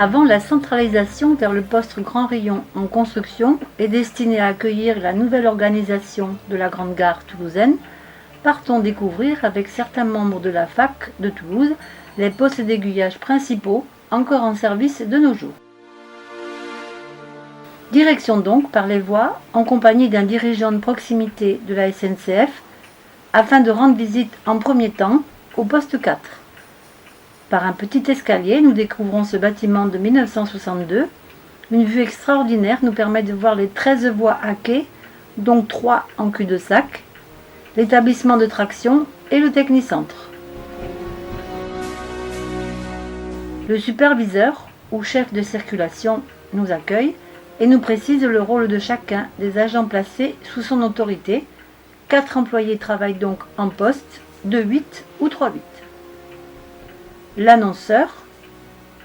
Avant la centralisation vers le poste Grand Rayon en construction et destiné à accueillir la nouvelle organisation de la Grande Gare toulousaine, partons découvrir avec certains membres de la fac de Toulouse les postes d'aiguillage principaux encore en service de nos jours. Direction donc par les voies en compagnie d'un dirigeant de proximité de la SNCF afin de rendre visite en premier temps au poste 4. Par un petit escalier, nous découvrons ce bâtiment de 1962. Une vue extraordinaire nous permet de voir les 13 voies à quai, dont 3 en cul-de-sac, l'établissement de traction et le technicentre. Le superviseur, ou chef de circulation, nous accueille et nous précise le rôle de chacun des agents placés sous son autorité. 4 employés travaillent donc en poste, 2-8 ou 3-8. L'annonceur,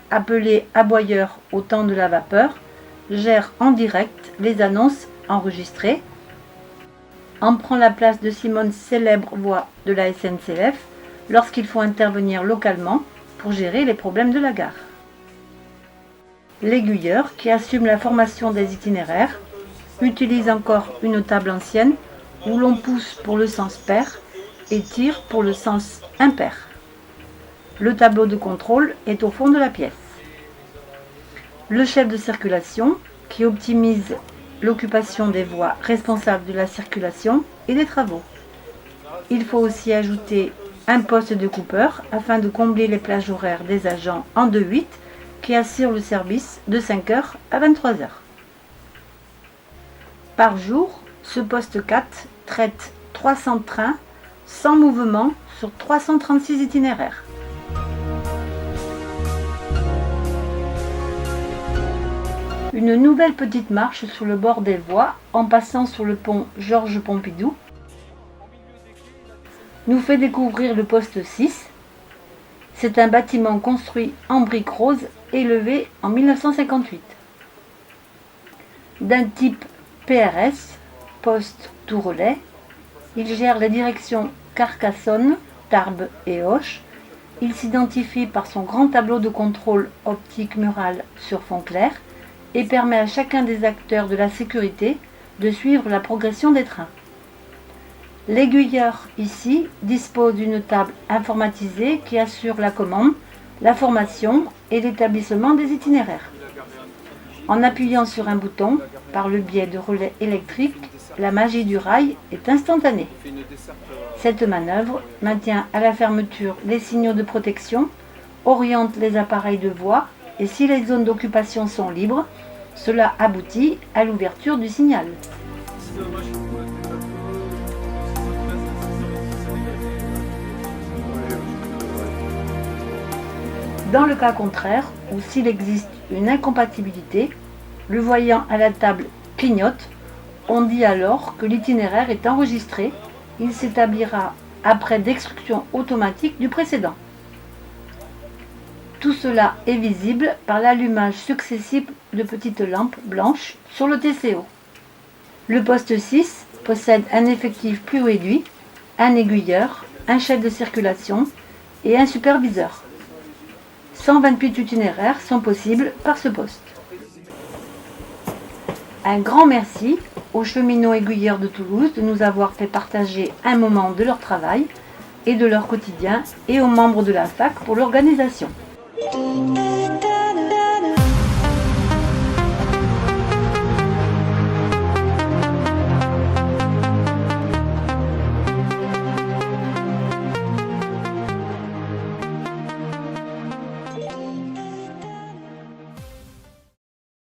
appelé aboyeur au temps de la vapeur, gère en direct les annonces enregistrées, en prend la place de Simone, célèbre voix de la SNCF, lorsqu'il faut intervenir localement pour gérer les problèmes de la gare. L'aiguilleur, qui assume la formation des itinéraires, utilise encore une table ancienne où l'on pousse pour le sens pair et tire pour le sens impair. Le tableau de contrôle est au fond de la pièce. Le chef de circulation, qui optimise l'occupation des voies responsables de la circulation et des travaux. Il faut aussi ajouter un poste de coupeur afin de combler les plages horaires des agents en 2-8 qui assurent le service de 5h à 23h. Par jour, ce poste 4 traite 300 trains sans mouvement sur 336 itinéraires. Une nouvelle petite marche sur le bord des voies en passant sur le pont Georges Pompidou nous fait découvrir le poste 6. C'est un bâtiment construit en briques roses élevé en 1958. D'un type PRS, poste tout relais, il gère les directions Carcassonne, Tarbes et Auch. Il s'identifie par son grand tableau de contrôle optique mural sur fond clair et permet à chacun des acteurs de la sécurité de suivre la progression des trains. L'aiguilleur ici dispose d'une table informatisée qui assure la commande, la formation et l'établissement des itinéraires. En appuyant sur un bouton, par le biais de relais électriques, la magie du rail est instantanée. Cette manœuvre maintient à la fermeture les signaux de protection, oriente les appareils de voie et si les zones d'occupation sont libres, cela aboutit à l'ouverture du signal. Dans le cas contraire, ou s'il existe une incompatibilité, le voyant à la table clignote. On dit alors que l'itinéraire est enregistré. Il s'établira après destruction automatique du précédent. Tout cela est visible par l'allumage successif de petites lampes blanches sur le TCO. Le poste 6 possède un effectif plus réduit, un aiguilleur, un chef de circulation et un superviseur. 128 itinéraires sont possibles par ce poste. Un grand merci aux cheminots aiguilleurs de Toulouse de nous avoir fait partager un moment de leur travail et de leur quotidien et aux membres de la fac pour l'organisation.